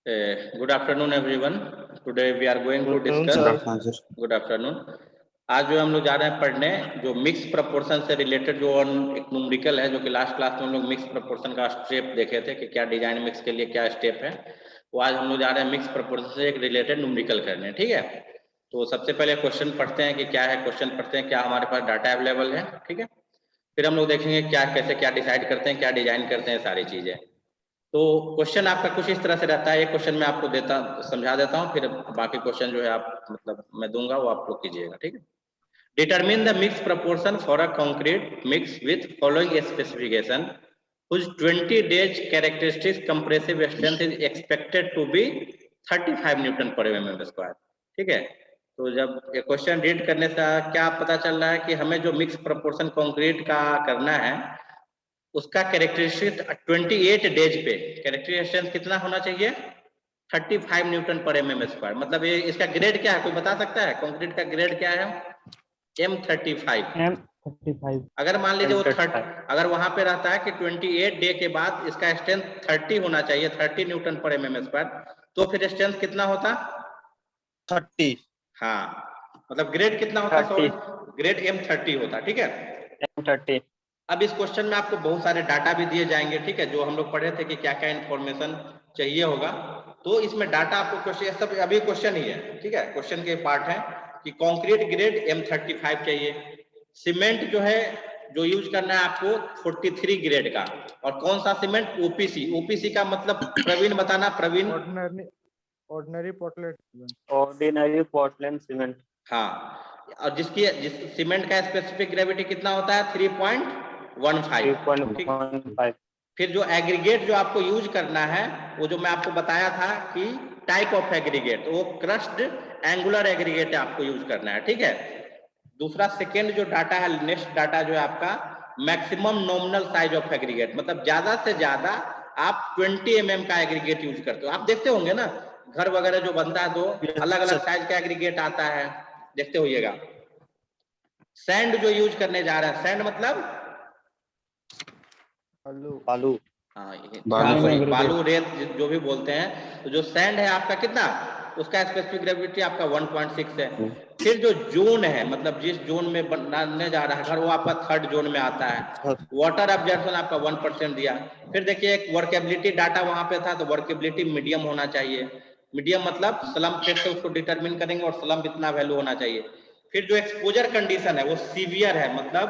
Good afternoon, everyone. Today we are going to discuss. Good afternoon. आज जो हम लोग जा रहे हैं पढ़ने जो मिक्स प्रपोर्शन से रिलेटेड जो एक न्यूमेरिकल है, जो कि लास्ट क्लास में हम लोग मिक्स प्रपोर्शन का स्टेप देखे थे कि क्या डिजाइन मिक्स के लिए क्या स्टेप है। वो आज हम लोग जा रहे हैं मिक्स प्रपोर्शन से एक रिलेटेड न्यूमेरिकल करने। ठीक है, तो सबसे पहले क्वेश्चन पढ़ते हैं कि क्या है। क्वेश्चन पढ़ते हैं क्या हमारे पास डाटा अवेलेबल है। ठीक है, फिर हम लोग देखेंगे क्या कैसे क्या डिसाइड करते हैं, क्या डिजाइन करते हैं, सारी चीजें। तो क्वेश्चन आपका कुछ इस तरह से रहता है। एक क्वेश्चन मैं आपको समझा देता हूँ, फिर बाकी क्वेश्चन जो है आप मतलब मैं दूंगा वो आप लोग कीजिएगा। ठीक है, determine the mix proportion for a concrete mix with following specification whose 20 days characteristic compressive strength is expected to be 35 Newton पर mm स्क्वायर। ठीक है, तो जब ये क्वेश्चन रीड करने से क्या पता चल रहा है कि हमें जो मिक्स प्रपोर्शन कंक्रीट का करना है उसका कैरेक्टरिस्टिक 28 डेज पे कैरेक्टरिस्टिक कितना होना चाहिए 35 न्यूटन पर mm स्क्वायर। मतलब ये इसका ग्रेड क्या है, कोई बता सकता है? कंक्रीट का ग्रेड क्या है? M35। अगर मान लीजिए वो अगर वहां पे रहता है कि 28 डे के बाद इसका स्ट्रेंथ 30 होना चाहिए, 30 न्यूटन पर mm स्क्वायर, तो फिर स्ट्रेंथ कितना होता? 30। हाँ, मतलब ग्रेड कितना होता? सॉरी, ग्रेड M30 होता। ठीक है, M30। अब इस क्वेश्चन में आपको बहुत सारे डाटा भी दिए जाएंगे। ठीक है, जो हम लोग पढ़े थे कि क्या क्या इन्फॉर्मेशन चाहिए होगा, तो इसमें डाटा आपको क्वेश्चन सब अभी क्वेश्चन ही है। ठीक है, क्वेश्चन के पार्ट है कि कंक्रीट ग्रेड M35 चाहिए, सीमेंट जो है जो यूज करना है आपको 43 ग्रेड का, और कौन सा सीमेंट? ओपीसी। ओपीसी का मतलब प्रवीण बताना। प्रवीण? Ordinary Portland cement. हाँ, और जिस सीमेंट का स्पेसिफिक ग्रेविटी कितना होता है? 3.15। फिर जो एग्रीगेट जो आपको यूज करना है वो जो मैं आपको बताया था कि टाइप ऑफ एग्रीगेट, वो क्रस्ड एंगुलर एग्रीगेट आपको यूज करना है। ठीक है, दूसरा सेकेंड जो डाटा है, नेक्स्ट डाटा जो है आपका maximum nominal size of aggregate, मतलब ज्यादा से ज्यादा आप 20 mm का एग्रीगेट यूज करते हो। आप देखते होंगे ना घर वगैरह जो बनता है तो अलग अलग साइज का एग्रीगेट आता है, देखते होइएगा। सैंड जो यूज करने जा रहा है, सैंड मतलब बालू। हाँ, बालू रेत जो भी बोलते हैं, तो जो सैंड है आपका कितना, उसका स्पेसिफिक ग्रेविटी आपका 1.6 है। फिर जो जोन है, मतलब जिस जोन में बनने जा रहा है घर, वो आपका 3rd जोन में आता है। वाटर एब्जॉर्प्शन आपका 1% दिया। फिर देखिए एक वर्केबिलिटी डाटा वहां पे था, तो वर्केबिलिटी मीडियम होना चाहिए। मीडियम मतलब स्लम्प टेस्ट से उसको डिटरमिन करेंगे और स्लम्प इतना वैल्यू होना चाहिए। फिर जो एक्सपोजर कंडीशन है वो सीवियर है, मतलब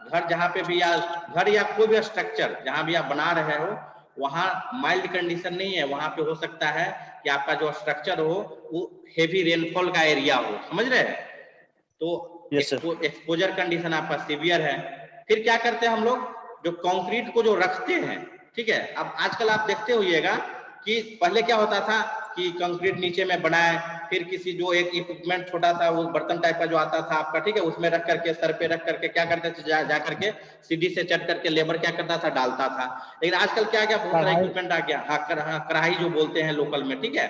घर जहाँ पे भी घर या कोई भी स्ट्रक्चर जहाँ भी आप बना रहे हो वहां माइल्ड कंडीशन नहीं है, वहां पे हो सकता है कि आपका जो स्ट्रक्चर हो वो हेवी रेनफॉल का एरिया हो, समझ रहे हैं? तो एक्सपोजर कंडीशन आपका सीवियर है। फिर क्या करते हैं हम लोग, जो कंक्रीट को जो रखते हैं, ठीक है, अब आजकल आप देखते होइएगा कि पहले क्या होता था कि कंक्रीट नीचे में बनाए, फिर किसी जो एक इक्विपमेंट छोटा सा वो बर्तन टाइप का जो आता था आपका, ठीक है, उसमें रख करके सर पे रख करके क्या करते थे, जा करके सीढ़ी से चढ़ करके लेबर क्या करता था, डालता था। लेकिन आजकल क्या क्या बहुत सारा इक्विपमेंट आ गया। हाँ, कढ़ाई जो बोलते हैं लोकल में। ठीक है,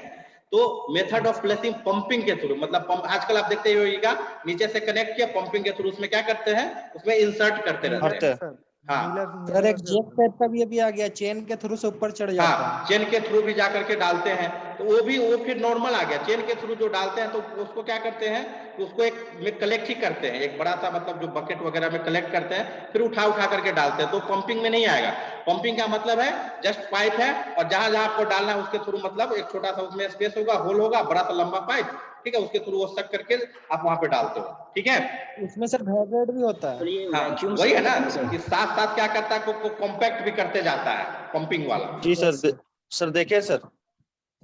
तो मेथड ऑफ प्लेसिंग पंपिंग के थ्रू, मतलब पंप आजकल आप देखते होइएगा नीचे से कनेक्ट किया पंपिंग के थ्रू, उसमें क्या करते हैं, उसमें इंसर्ट करते रहते हैं। हाँ सर, एक जेट टाइप का भी अभी आ गया, चेन के थ्रू से ऊपर चढ़ जाता है। चेन के थ्रू भी जाकर के डालते हैं, तो वो फिर नॉर्मल आ गया। चेन के थ्रू जो डालते हैं तो उसको क्या करते हैं, उसको एक में कलेक्ट ही करते हैं, एक बड़ा सा मतलब जो बकेट वगैरह में कलेक्ट करते हैं, फिर उठा करके डालते हैं, तो पंपिंग में नहीं आएगा। पंपिंग का मतलब है जस्ट पाइप है और जहां जहां आपको डालना है उसके थ्रू, मतलब एक छोटा सा उसमें स्पेस होगा, होल होगा, बड़ा सा लंबा पाइप, ठीक है, उसके थ्रू वो सक करके आप वहां पे डालते हो। ठीक है, उसमें सर वाइब्रेट भी होता है। हाँ, वही है ना कि साथ साथ क्या करता है को कॉम्पैक्ट भी करते जाता है पंपिंग वाला। जी सर देखे सर,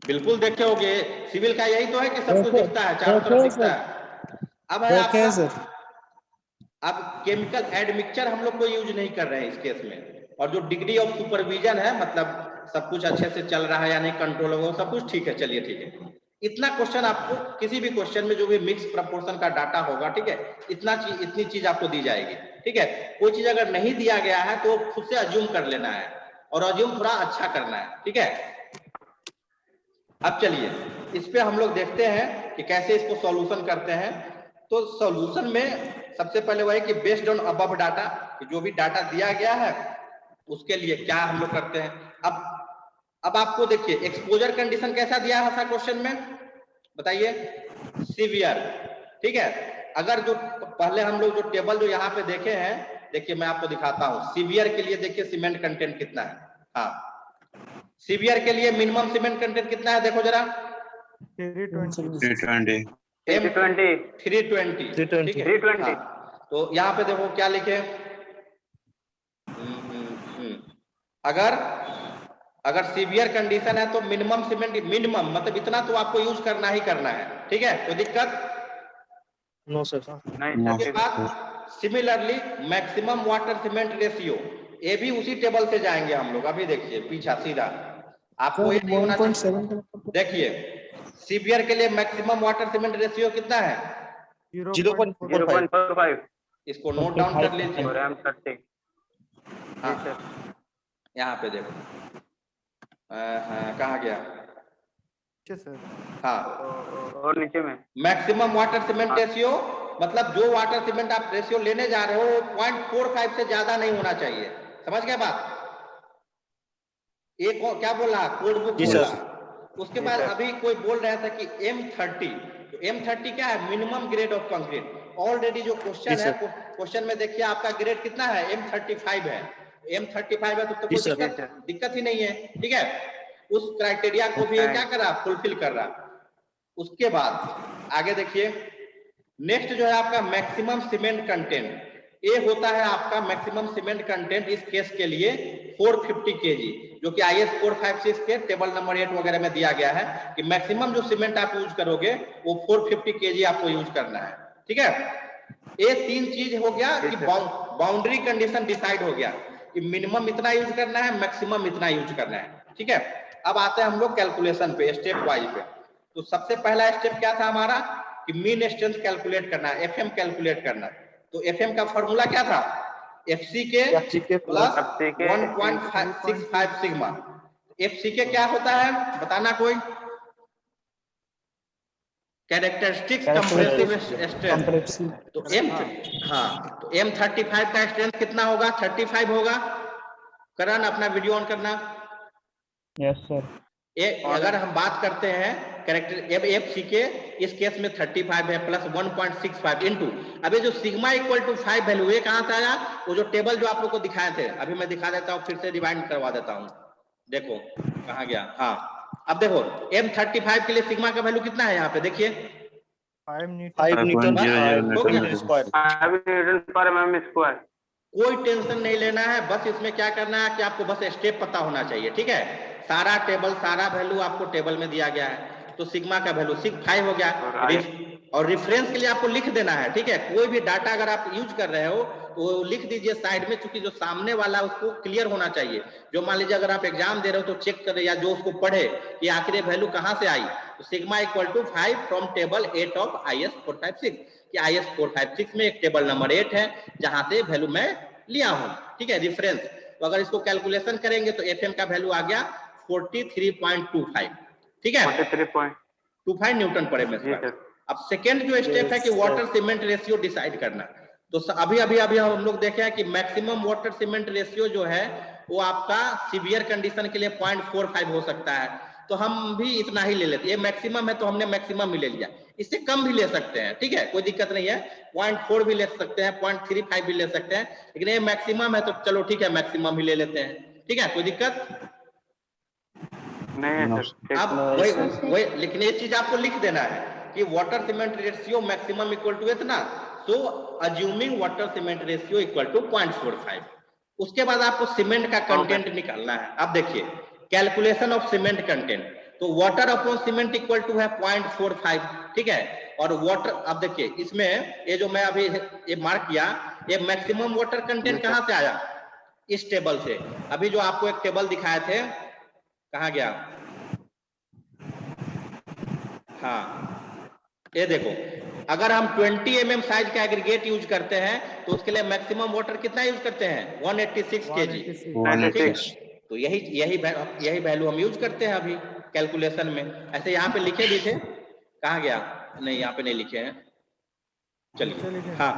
बिल्कुल देखे होगे। सिविल का यही तो है कि सब कुछ दिखता है, चारों तरफ दिखता है। अब है आपका सर, अब केमिकल एडमिक्सचर हम लोग को यूज नहीं कर रहे हैं इस केस में, और जो डिग्री ऑफ सुपरविजन है, मतलब सब कुछ अच्छे से चल रहा है या नहीं, कंट्रोल होगा, सब कुछ ठीक है, चलिए ठीक है। इतना क्वेश्चन आपको किसी भी क्वेश्चन में जो भी मिक्स प्रपोर्शन का डाटा होगा, ठीक है, इतनी चीज आपको दी जाएगी। ठीक है, कोई चीज अगर नहीं दिया गया है तो खुद से अज्यूम कर लेना है, और अज्यूम थोड़ा अच्छा करना है। ठीक है, अब चलिए इस पे हम लोग देखते हैं कि कैसे इसको सॉल्यूशन करते हैं। तो सॉल्यूशन में सबसे पहले वह है कि बेस्ड ऑन अबव डाटा, जो भी डाटा दिया गया है उसके लिए क्या हम लोग करते हैं। अब अब आपको देखिए एक्सपोजर कंडीशन कैसा दिया है क्वेश्चन में, बताइए, सीवियर, ठीक है। अगर जो पहले हम लोग जो टेबल जो यहाँ पे देखे हैं, देखिए मैं आपको दिखाता हूँ, सीवियर के लिए देखिए सीमेंट कंटेंट कितना है। हाँ, सीवियर के लिए मिनिमम सीमेंट कंटेंट कितना है, देखो जरा, 320 ठीक है। हाँ, तो यहाँ पे देखो क्या लिखे, अगर अगर सीवियर कंडीशन है तो मिनिमम सीमेंट, मिनिमम मतलब इतना तो आपको यूज करना ही करना है, ठीक है, कोई दिक्कत? No sir. उसके बाद similarly maximum water cement ratio, ये भी उसी टेबल से जाएंगे हम लोग। अभी देखिए पीछा सीधा, आपको ये नहीं होना चाहिए। देखिए सीवियर के लिए मैक्सिमम वाटर सीमेंट रेशियो कितना है, 0.45। इसको नोट डाउन कर लीजिए। हाँ, यहाँ पे देखो, कहाँ गया, हाँ, और नीचे में मैक्सिमम वाटर सीमेंट रेशियो, मतलब जो वाटर सीमेंट आप रेशियो लेने जा रहे हो 0.45 से ज्यादा नहीं होना चाहिए, समझ गए बात? एक क्या बोला, कोड बुक बोला। उसके बाद अभी कोई बोल रहा था कि M30, तो M30 क्या है, minimum grade of concrete. Already जो क्वेश्चन है, क्वेश्चन में देखिए आपका ग्रेड कितना है, M35 है। M35 है तो कोई दिक्कत ही नहीं है, ठीक है। उस क्राइटेरिया को भी क्या कर रहा, फुलफिल कर रहा। उसके बाद आगे देखिए, नेक्स्ट जो है आपका मैक्सिमम सीमेंट कंटेंट, ये होता है आपका मैक्सिमम सीमेंट कंटेंट इस केस के लिए 450 kg, जो कि IS 456 के टेबल नंबर 8 वगैरह में दिया गया है कि मैक्सिमम जो सीमेंट आप यूज करोगे वो 450 kg आपको यूज करना है, ठीक है। ये तीन चीज हो गया कि बाउंड्री कंडीशन डिसाइड हो गया कि मिनिमम इतना यूज करना है, मैक्सिमम इतना यूज करना है, ठीक है। अब आते हैं हम लोग कैलकुलेशन पे, स्टेप वाइज पे। तो सबसे पहला स्टेप क्या था हमारा कि मीन स्ट्रेंथ कैलकुलेट करना, FM कैलकुलेट करना। तो FM का फॉर्मूला क्या था, FCK प्लस 1.65 सिग्मा। FCK क्या होता है बताना कोई, कैरेक्टरिस्टिक्स कंप्रेसिव स्ट्रेंथ। तो तो M35 का स्ट्रेंथ कितना होगा, 35 होगा। करण अपना वीडियो ऑन करना। Yes sir. अगर हम बात करते हैं कैरेक्टर FCK, इस केस में 35 है प्लस 1.65 इंटू, अभी जो सिग्मा इक्वल टू 5 वैल्यू, ये कहां से आया, वो जो टेबल जो आप लोग को दिखाए थे, अभी मैं दिखा देता हूं, फिर से रिवाइंड करवा देता हूं। देखो कहां गया, हाँ, अब देखो M35 के लिए सिग्मा का वैल्यू कितना है, यहाँ पे देखिए 5 न्यूटन पर mm स्क्वायर। कोई टेंशन नहीं लेना है, बस इसमें क्या करना है कि आपको बस स्टेप पता होना चाहिए, ठीक है। सारा टेबल, सारा वैल्यू आपको टेबल में दिया गया है। तो सिग्मा का वैल्यू 5 हो गया, और रेफरेंस के लिए आपको लिख देना है, ठीक है। कोई भी डाटा अगर आप यूज कर रहे हो तो लिख दीजिए साइड में, क्योंकि जो सामने वाला उसको क्लियर होना चाहिए। जो मान लीजिए अगर आप एग्जाम दे रहे हो तो चेक करे, या जो उसको पढ़े कि आखिर वैल्यू कहां से आई, तो sigma equal to 5 from table 8 of IS 456, कि IS 456 में एक टेबल नंबर 8 है जहां से वैल्यू मैं लिया हूं, ठीक है, रेफरेंस। तो अगर इसको कैलकुलेशन करेंगे तो FM का वैल्यू आ गया 43.25, ठीक है, 43.25 न्यूटन पर एम स्क्वायर। अब सेकेंड जो स्टेप है कि वाटर सीमेंट रेशियो डिसाइड करना। तो अभी हम लोग देखे हैं कि मैक्सिमम वाटर सीमेंट रेशियो जो है वो आपका सीवियर कंडीशन के लिए 0.45 हो सकता है, तो हम भी इतना ही ले लेते हैं। ये मैक्सिमम है तो हमने मैक्सिमम ही ले लिया, इससे कम भी ले सकते हैं, ठीक है, कोई दिक्कत नहीं है। 0.4 भी ले सकते हैं, 0.35 भी ले सकते हैं, लेकिन ये मैक्सिमम है तो चलो ठीक है, मैक्सिमम ही ले लेते हैं, ठीक है, कोई दिक्कत नहीं सर। अब वही लेकिन ये चीज आपको लिख देना है कि water cement ratio maximum equal to इतना, so assuming water cement ratio equal to 0.45। उसके बाद आपको सीमेंट का कंटेंट निकालना है। अब देखिए कैलकुलेशन ऑफ सीमेंट कंटेंट, तो water upon cement equal to है 0.45, ठीक है। और वाटर, अब देखिए इसमें ये जो मैं अभी ये मार्क किया, ये मैक्सिमम वाटर कंटेंट कहां से आया, इस टेबल से। अभी जो आपको एक टेबल दिखाए थे, कहां गया, हाँ, ये देखो, अगर हम 20 mm साइज का एग्रीगेट यूज करते हैं तो उसके लिए मैक्सिमम वाटर कितना यूज करते हैं, 186 kg, ठीक है। तो यही वैल्यू हम यूज करते हैं अभी कैलकुलेशन में। ऐसे यहाँ पे लिखे भी थे, कहाँ गया, नहीं यहाँ पे नहीं लिखे हैं, चलिए, हाँ,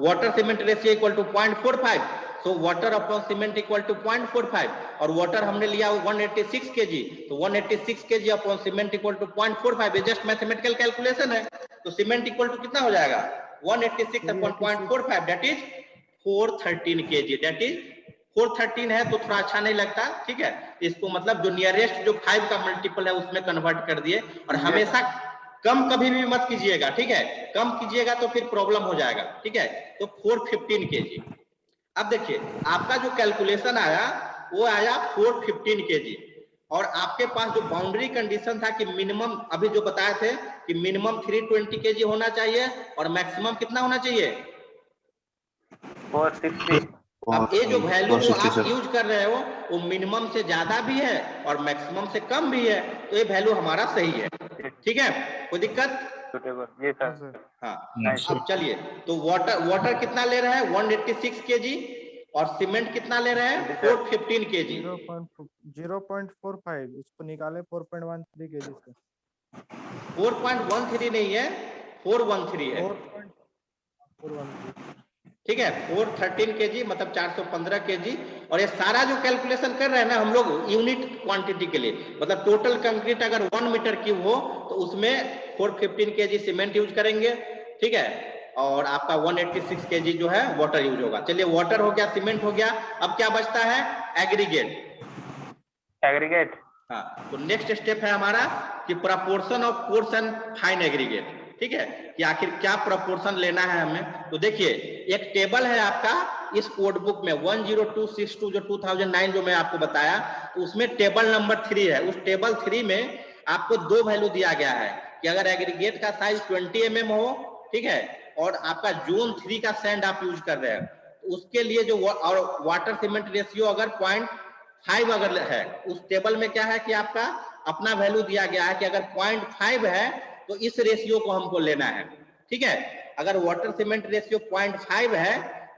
water cement ratio equal to 0.45, so water upon cement equal to 0.45 और वाटर हमने लिया 186 kg, तो 186 kg upon cement equal to 0.45, ये जस्ट मैथमेटिकल कैलकुलेशन है। तो सीमेंट इक्वल टू कितना हो जाएगा 186 upon 0.45 that is 413 kg, that is 413 है तो थोड़ा अच्छा नहीं लगता, ठीक है। इसको मतलब जो नियरेस्ट जो 5 का मल्टीपल है उसमें कन्वर्ट कर दिए, और हमेशा कम कभी भी मत कीजिएगा, ठीक है, कम कीजिएगा तो फिर प्रॉब्लम हो जाएगा, ठीक है। तो 415 kg। अब देखिए आपका जो कैलकुलेशन आया वो आया 415 kg, और आपके पास जो बाउंड्री कंडीशन था कि मिनिमम अभी जो बताए थे कि मिनिमम 320 kg होना चाहिए और मैक्सिमम कितना होना चाहिए 460। अब ये जो वैल्यू जो आप यूज कर रहे हो वो मिनिमम से ज्यादा भी है और मैक्सिमम से कम भी है, तो ये वैल्यू हमारा सही है, ठीक है, कोई दिक्कत? जी सर। हाँ, अब चलिए तो वाटर कितना ले रहे हैं 186 kg और सीमेंट कितना ले रहे हैं 415 kg। 0.45 उसको निकाले 4.13 kg से। 4.13 नहीं है 413 है, 4.13 ठीक है। 413 kg मतलब 415 kg, और ये सारा जो कैलकुलेशन कर रहे हैं ना हम लोग यूनिट क्वांटिटी के लिए, मतलब टोटल कंक्रीट अगर 1 मीटर क्यूब हो तो उसमें 415 kg सीमेंट यूज करेंगे, ठीक है, और आपका 186 kg जो है वाटर यूज होगा। चलिए वाटर हो गया, सीमेंट हो गया, अब क्या बचता है एग्रीगेट। हाँ, तो नेक्स्ट स्टेप है हमारा कि proportion of course and fine aggregate, ठीक है, कि आखिर क्या प्रोपोर्शन लेना है हमें। तो देखिए एक टेबल है आपका इस कोड बुक में 10262 जो 2009 जो मैं आपको बताया, तो उसमें टेबल नंबर 3 है। उस टेबल 3 में आपको 2 वैल्यू दिया गया है कि अगर एग्रीगेट का साइज 20 mm हो, ठीक है, और आपका जोन 3 का सैंड आप यूज कर रहे हैं, तो उसके लिए जो और वाटर सीमेंट रेशियो अगर 0.5 अगर है, उस टेबल में क्या है कि आपका अपना वैल्यू दिया गया है कि अगर 0.5 है तो इस रेशियो को हमको लेना है, ठीक है। अगर वाटर सीमेंट रेशियो 0.5 है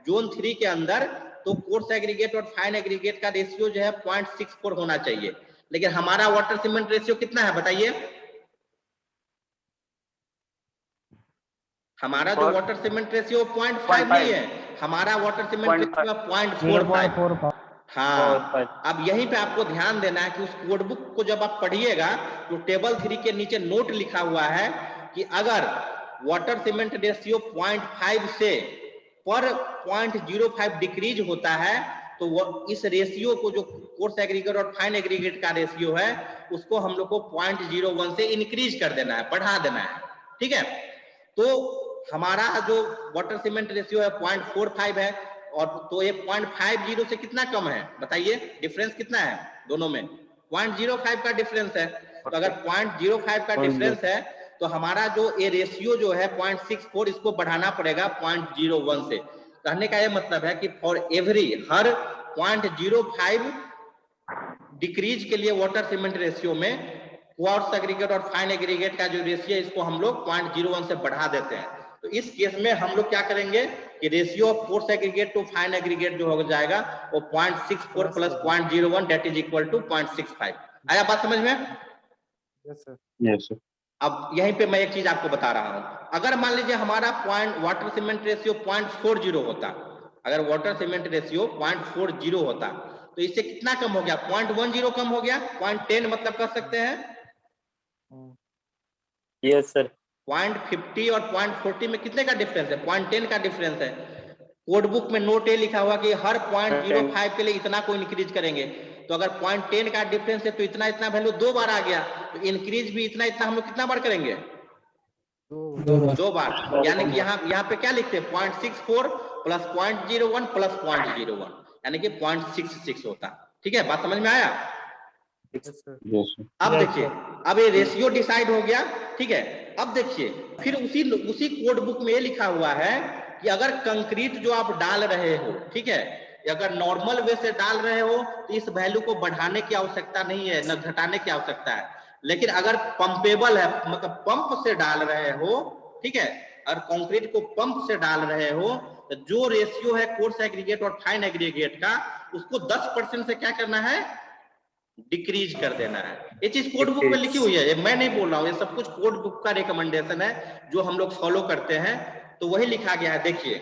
जोन 3 के अंदर, तो कोर्स एग्रीगेट और फाइन एग्रीगेट का रेशियो जो है 0.64 होना चाहिए, लेकिन हमारा वाटर सीमेंट रेशियो कितना है बताइए। हमारा जो वाटर सीमेंट रेशियो 0.5 नहीं है, हमारा वाटर सीमेंट रेशियो 0.45। हाँ, अब यहीं पे आपको ध्यान देना है कि उस कोड बुक को जब आप पढ़िएगा तो टेबल 3 के नीचे नोट लिखा हुआ है कि अगर वाटर सीमेंट रेशियो 0.5 से पर 0.05 डिक्रीज होता है तो वो इस रेशियो को जो कोर्स एग्रीगेट और फाइन एग्रीगेट का रेशियो है उसको हम लोग को 0.01 से इंक्रीज कर देना है, बढ़ा देना है, ठीक है। तो हमारा जो वाटर सीमेंट रेशियो है 0.45 है, और तो ये 0.50 से कितना कम है बताइए, डिफरेंस कितना है दोनों में 0.05 का डिफरेंस है। तो अगर 0.05 का डिफरेंस है तो हमारा जो ये रेशियो जो है 0.64 इसको बढ़ाना पड़ेगा 0.01 से। कहने का ये मतलब है कि फॉर एवरी हर 0.05 डिक्रीज के लिए वाटर सीमेंट रेशियो में कोर्स एग्रीगेट और फाइन एग्रीगेट का जो रेशियो है इसको हम लोग 0.01 से बढ़ा देते हैं। तो इस केस में हम लोग क्या करेंगे कि ratio of coarse aggregate to fine aggregate जो हो जाएगा वो 0.64 plus 0.01 that is equal to 0.65। आया बात समझ में? Yes sir. Yes sir. अब यहीं पे मैं एक चीज आपको बता रहा हूं, अगर मान लीजिए हमारा वाटर सीमेंट रेशियो 0.40 होता, अगर वाटर सीमेंट रेशियो 0.40 होता तो इससे कितना कम हो गया 0.10 कम हो गया, 0.10 मतलब कर सकते हैं। Yes sir. 0.50 और 0.40 में कितने का डिफरेंस है 0.10 का डिफरेंस है। कोड बुक में नोट ए लिखा हुआ कि हर 0.05 के लिए इतना को इंक्रीज करेंगे, तो अगर 0.10 का डिफरेंस है तो इतना इतना वैल्यू 2 बार आ गया, तो इंक्रीज भी इतना इतना हम लोग कितना बार करेंगे 2 बार। यानी कि यहाँ पे क्या लिखते हैं 0.64 प्लस 0.01 प्लस 0.01 यानी कि 0.66 होता, ठीक है, बात समझ में आया? अब देखिए अब ये रेशियो डिसाइड हो गया, ठीक है। अब देखिए फिर उसी कोड बुक में ये लिखा हुआ है कि अगर कंक्रीट जो आप डाल रहे हो, ठीक है, अगर नॉर्मल वे से डाल रहे हो तो इस वैल्यू को बढ़ाने की आवश्यकता नहीं है न घटाने की आवश्यकता है, लेकिन अगर पंपेबल है मतलब पंप से डाल रहे हो, ठीक है, और कंक्रीट को पंप से डाल रहे हो तो जो रेशियो है कोर्स एग्रीगेट और फाइन एग्रीगेट का उसको 10% से क्या करना है डिक्रीज कर देना है। ये चीज कोड बुक में लिखी हुई है, ये मैं नहीं बोल रहा हूँ, ये सब कुछ कोड बुक का रिकमेंडेशन है जो हम लोग फॉलो करते हैं, तो वही लिखा गया है। देखिए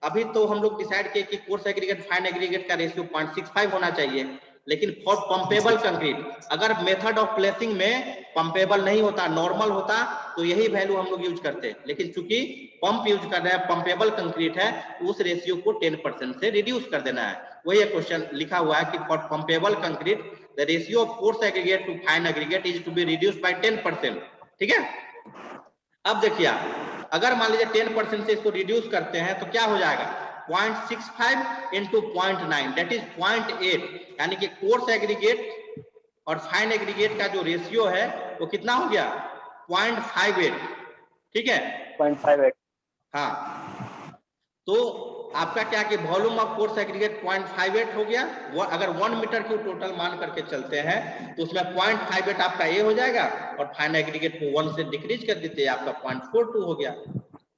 अभी तो हम लोग डिसाइड किए कि कोर्स एग्रीगेट फाइन एग्रीगेट का रेशियो 0.65 होना चाहिए, लेकिन फॉर पंपेबल कंक्रीट अगर मेथड ऑफ प्लेसिंग में पंपेबल नहीं होता, नॉर्मल होता, तो यही वैल्यू हम लोग यूज करते हैं, लेकिन चूंकि पंप यूज कर रहे हैं, पंपेबल कंक्रीट है, उस रेशियो को 10% से रिड्यूस कर देना है। वही क्वेश्चन लिखा हुआ है कि for pumpable concrete the ratio of coarse aggregate to fine aggregate is to be reduced by 10%। ठीक है, अब देखिए अगर मान लीजिए 10% से इसको रिड्यूस करते हैं तो क्या हो जाएगा, 0.65 into 0.9 दैट इज 0.8, यानी कि कोर्स एग्रीगेट और फाइन एग्रीगेट का जो रेशियो है वो कितना हो गया, 0.58। ठीक है, 0.58। हाँ, तो आपका क्या कि वॉल्यूम ऑफ कोर्स एग्रीगेट 0.58 हो गया। वो अगर 1 मीटर क्यूब टोटल मान करके चलते हैं तो उसमें 0.58 आपका ये हो जाएगा, और फाइन एग्रीगेट को 1 से डिक्रीज कर देते हैं, आपका 0.42 हो गया।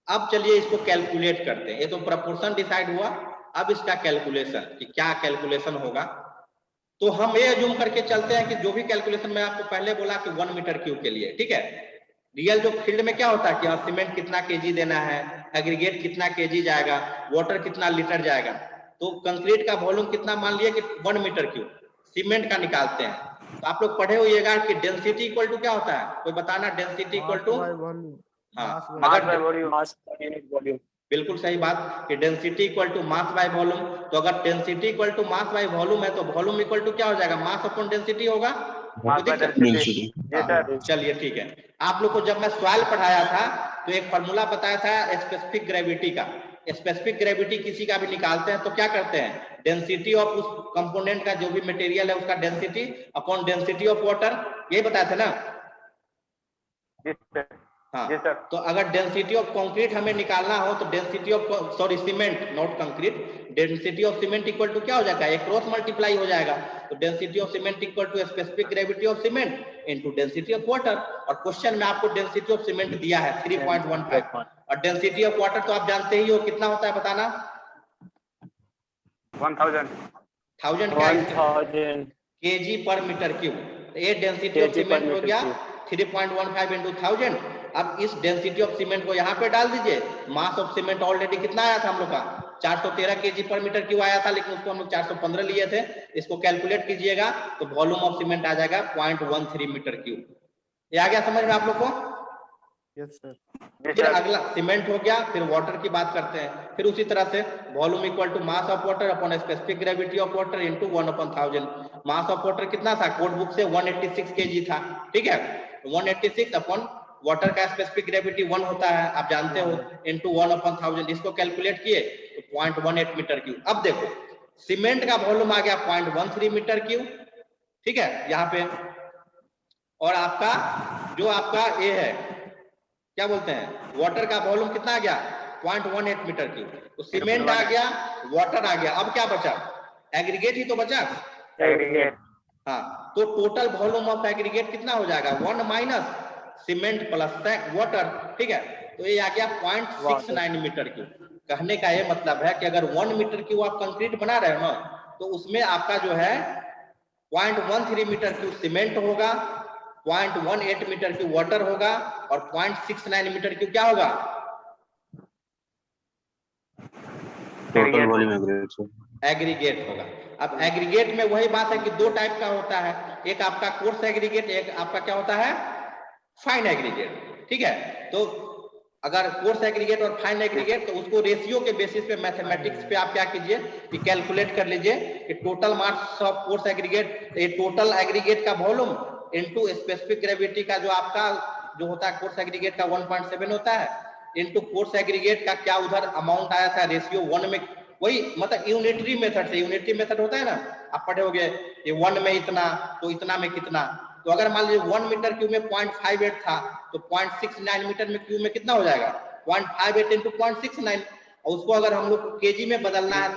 अब चलिए इसको कैलकुलेट करते हैं, ये तो प्रोपोर्शन डिसाइड हुआ, अब इसका कैलकुलेशन कि क्या कैलकुलेशन होगा। तो हम ये अज्यूम करके चलते हैं कि जो भी कैलकुलेशन मैं आपको पहले बोला कि 1 मीटर क्यूब के लिए, ठीक है, रियल जो फील्ड में क्या होता है कि सीमेंट कितना केजी देना है, एग्रीगेट कितना केजी जाएगा, वाटर कितना लीटर जाएगा, तो कंक्रीट का वॉल्यूम कितना मान लिया कि 1 मीटर क्यूब, सीमेंट का निकालते हैं। तो आप लोग पढ़े होइएगा कि डेंसिटी इक्वल टू क्या होता है, कोई बताना, डेंसिटी इक्वल टू, हाँ, अगर बिल्कुल सही बात कि density equal to mass by volume, तो अगर density equal to mass by volume है तो वॉल्यूम इक्वल टू क्या हो जाएगा, मास अपॉन डेंसिटी होगा। चलिए ठीक है, आप लोग को जब मैं सॉइल पढ़ाया था तो एक फॉर्मूला बताया था स्पेसिफिक ग्रेविटी का। स्पेसिफिक ग्रेविटी किसी का भी निकालते हैं तो क्या करते हैं, डेंसिटी ऑफ उस कंपोनेंट का, जो भी मटेरियल है उसका density upon density of water, यही बताए थे ना। हाँ, तो अगर डेंसिटी ऑफ कंक्रीट हमें निकालना हो तो density of, sorry cement not concrete, density of cement equal to क्या हो जाएगा, एक क्रॉस मल्टीप्लाई हो जाएगा, तो density of cement equal to specific gravity of cement into density of water. और क्वेश्चन में आपको डेंसिटी ऑफ सीमेंट दिया है 3.15, और डेंसिटी ऑफ वाटर तो आप जानते ही हो कितना होता है, बताना। 1000 केजी पर मीटर क्यूब। ये डेंसिटी ऑफ सीमेंट हो गया 3.15 into 1000। अब इस डेंसिटी ऑफ सीमेंट को यहाँ पे डाल दीजिए, मास ऑफ सीमेंट ऑलरेडी कितना आया था हम लोग का, 413 केजी पर मीटर क्यूब आया था, लेकिन उसको हम लोग 415 लिए थे। इसको कैलकुलेट कीजिएगा तो वॉल्यूम ऑफ सीमेंट आ जाएगा 0.13 मीटर क्यूब। ये आ गया समझ में आप लोग को? Yes sir. फिर अगला सीमेंट हो गया, फिर वाटर की बात करते हैं। फिर उसी तरह से volume equal to mass of water upon specific gravity of water into 1/1000। Mass of water कितना था, कोड बुक से 186 केजी था, ठीक है, 186 अपॉन वाटर का स्पेसिफिक ग्रेविटी 1 होता है, आप जानते हो, इनटू 1/1000। इसको कैलकुलेट किए तो 0.18 मीटर क्यूब। अब देखो सीमेंट का वॉल्यूम आ गया 0.13 मीटर क्यूब, ठीक है यहाँ पे, और आपका जो आपका ये है क्या बोलते हैं, वाटर का वॉल्यूम कितना आ गया 0.18 मीटर क्यूब। तो सीमेंट आ गया, वाटर आ गया, अब क्या बचा, एग्रीगेट ही तो बचा, एग्रीगेट। हाँ, तो टोटल वॉल्यूम ऑफ एग्रीगेट कितना हो जाएगा, 1 माइनस सीमेंट प्लस वाटर, ठीक है, तो ये आ गया 0.69 मीटर क्यूब। कहने का ये मतलब है कि अगर 1 मीटर क्यूब आप कंक्रीट बना रहे हो ना, तो उसमें आपका जो है 0.13 मीटर क्यूब सीमेंट होगा, 0.18 मीटर क्यूब वाटर होगा, और 0.69 मीटर क्यूब क्या होगा, एग्रीगेट होगा। अब एग्रीगेट में वही बात है कि दो टाइप का होता है, एक आपका कोर्स एग्रीगेट, एक आपका क्या होता है, फाइन एग्रीगेट, ठीक है। तो अगर कोर्स एग्रीगेट और फाइन एग्रीगेट, तो उसको रेशियो के बेसिस पे मैथमेटिक्स पे आप क्या कीजिए कि कैलकुलेट कर लीजिए कि total mass of coarse aggregate, ये टोटल एग्रीगेट का वॉल्यूम इनटू स्पेसिफिक ग्रेविटी का जो आपका जो होता है कोर्स एग्रीगेट का 1.7 होता है, इनटू कोर्स एग्रीगेट का क्या उधर अमाउंट आया था रेशियो 1 में, वही मतलब यूनिटरी मेथड से, यूनिटरी मेथड होता है ना, आप पढ़े होंगे ये 1 में इतना तो इतना में कितना। तो अगर मान लीजिए 1 मीटर क्यूब में 0.58 था, तो 0.69 मीटर में क्यूब में कितना हो जाएगा, 0.58 into 0.69, और उसको अगर हम लोग केजी में बदलना है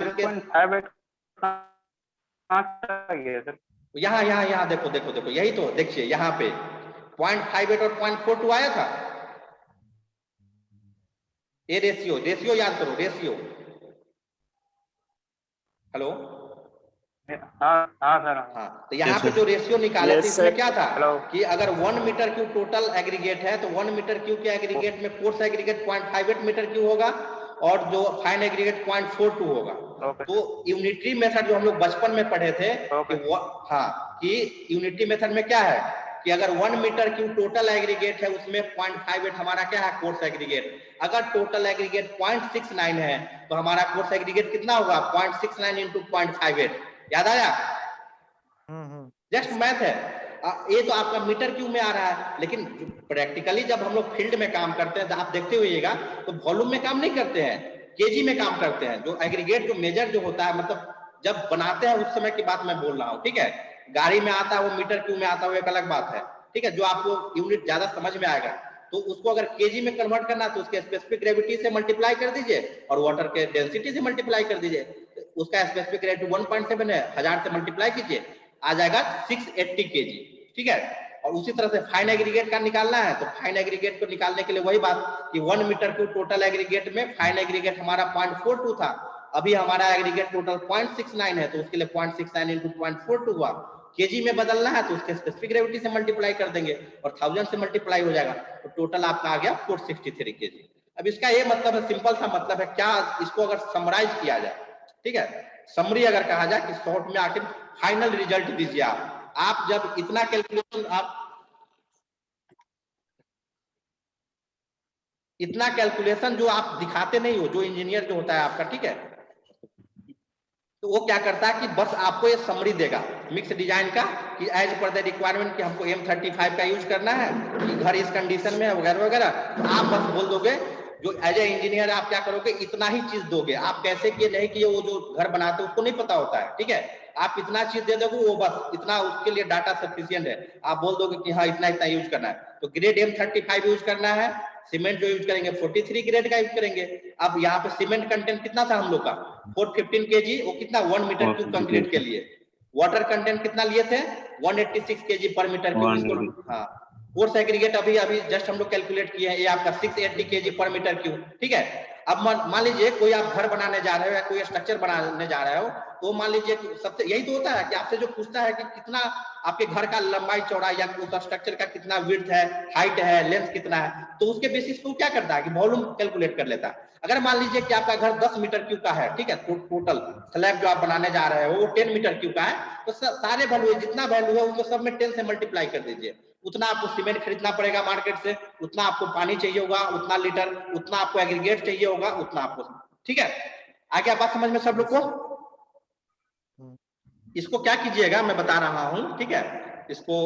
तो यहाँ देखो देखो देखो, यही तो देखिए यहाँ पे 0.58 और 0.42 आया था, ये रेशियो याद करो, रेशियो, हेलो, हाँ सर, हाँ, तो यहाँ पे जो रेशियो निकाले थे इसमें क्या था कि अगर 1 मीटर क्यूब टोटल एग्रीगेट है तो 1 मीटर क्यूब के एग्रीगेट में कोर्स एग्रीगेट 0.58 मीटर क्यूब होगा, और जो फाइन एग्रीगेट 0.42 होगा। ओके तो यूनिटरी मेथड जो हम लोग बचपन में पढ़े थे ओके कि यूनिटरी मेथड में क्या है कि अगर 1 मीटर क्यूब टोटल एग्रीगेट है उसमें 0.58 हमारा क्या है कोर्स एग्रीगेट। अगर टोटल एग्रीगेट 0.69 है तो हमारा कोर्स एग्रीगेट कितना होगा 0.69 इंटू 0.58। याद आया? जस्ट मैथ है। ये तो आपका मीटर क्यूब में आ रहा है, लेकिन प्रैक्टिकली जब हम लोग फील्ड में काम करते हैं तो आप देखते होइएगा तो वॉल्यूम में काम नहीं करते हैं, केजी में काम करते हैं। जो एग्रीगेट जो मेजर जो होता है मतलब जब बनाते हैं उस समय की बात मैं बोल रहा हूँ, ठीक है। गाड़ी में आता है वो मीटर क्यूब में आता है वो एक अलग बात है, ठीक है। जो आपको यूनिट ज्यादा समझ में आएगा तो उसको अगर केजी में कन्वर्ट करना तो उसके स्पेसिफिक ग्रेविटी से मल्टीप्लाई कर दीजिए और वाटर के डेंसिटी से मल्टीप्लाई कर दीजिए। उसका स्पेसिफिक ग्रेविटी 1.7 है, 1000 से मल्टीप्लाई कीजिए आ जाएगा 680 केजी, ठीक है। और उसी तरह से फाइन एग्रीगेट का निकालना है तो फाइन एग्रीगेट को निकालने के लिए वही बात कि 1 मीटर क्यूब टोटल एग्रीगेट में फाइन एग्रीगेट हमारा 0.42 था, अभी हमारा एग्रीगेट टोटल 0.69 है तो उसके लिए 0.69 इंटू 0.42 हुआ। केजी में बदलना है तो उसके स्पेसिफिक ग्रेविटी से मल्टीप्लाई कर देंगे और 1000 से मल्टीप्लाई हो जाएगा तो टोटल आपका आ गया 463 केजी। अब इसका ये मतलब है, सिंपल सा मतलब है क्या, इसको अगर समराइज किया जाए, ठीक है, समरी अगर कहा जाए कि शॉर्ट में आखिर फाइनल रिजल्ट दीजिए आप जब इतना कैलकुलेशन आप इतना कैलकुलेशन जो आप दिखाते नहीं हो, जो इंजीनियर जो होता है आपका, ठीक है, तो वो क्या करता है कि बस आपको ये समरी देगा मिक्स डिजाइन का कि एज पर द रिक्वायरमेंट कि हमको M35 का यूज करना है कि घर इस कंडीशन में है वगैरह वगैरह। तो आप बस बोल दोगे, जो एज ए इंजीनियर आप क्या करोगे इतना ही चीज दोगे। आप कैसे किए नहीं किए वो जो घर बनाते हैं उसको नहीं पता होता है, ठीक है। आप इतना चीज दे दोगे वो बस इतना उसके लिए डाटा सफिशिएंट है। आप बोल दोगे कि हाँ इतना इतना यूज करना है तो ग्रेड M35 यूज करना है। सीमेंट जो यूज करेंगे 43 ग्रेड का यूज करेंगे। अब यहाँ पे सीमेंट कंटेंट कितना था हम लोग का 415 केजी, वो कितना 1 मीटर क्यूब कंक्रीट के लिए। वाटर कंटेंट कितना लिए थे 186 केजी पर मीटर क्यूब। हाँ, कोर्स एग्रीगेट अभी अभी जस्ट हम लोग कैलकुलेट किए हैं, ये आपका 680 केजी पर मीटर क्यूब, ठीक है। अब मान लीजिए कोई आप घर बनाने जा रहे हो या कोई स्ट्रक्चर बनाने जा रहे हो तो मान लीजिए सबसे यही तो होता है कि आपसे जो पूछता है कि कितना आपके घर का लंबाई चौड़ाई या उस स्ट्रक्चर का कितना विड्थ है, हाइट है, लेंथ कितना है, तो उसके बेसिस पे क्या करता है कि वॉल्यूम कैलकुलेट कर लेता है। अगर मान लीजिए कि आपका घर 10 मीटर क्यूब का है, ठीक है, टोटल स्लैब जो आप बनाने जा रहे हो वो 10 मीटर क्यूब का है तो सारे वैल्यू जितना वैल्यू है उसको सब में 10 से मल्टीप्लाई कर दीजिए। उतना आपको सीमेंट खरीदना पड़ेगा मार्केट से, उतना आपको पानी चाहिए होगा, उतना लीटर, उतना आपको एग्रीगेट चाहिए होगा, उतना आपको, ठीक है। आ गया बात समझ में सब लोग को? इसको क्या कीजिएगा मैं बता रहा हूं, ठीक है। इसको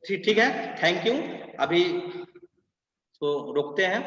ठीक है, थैंक यू। अभी तो रोकते हैं।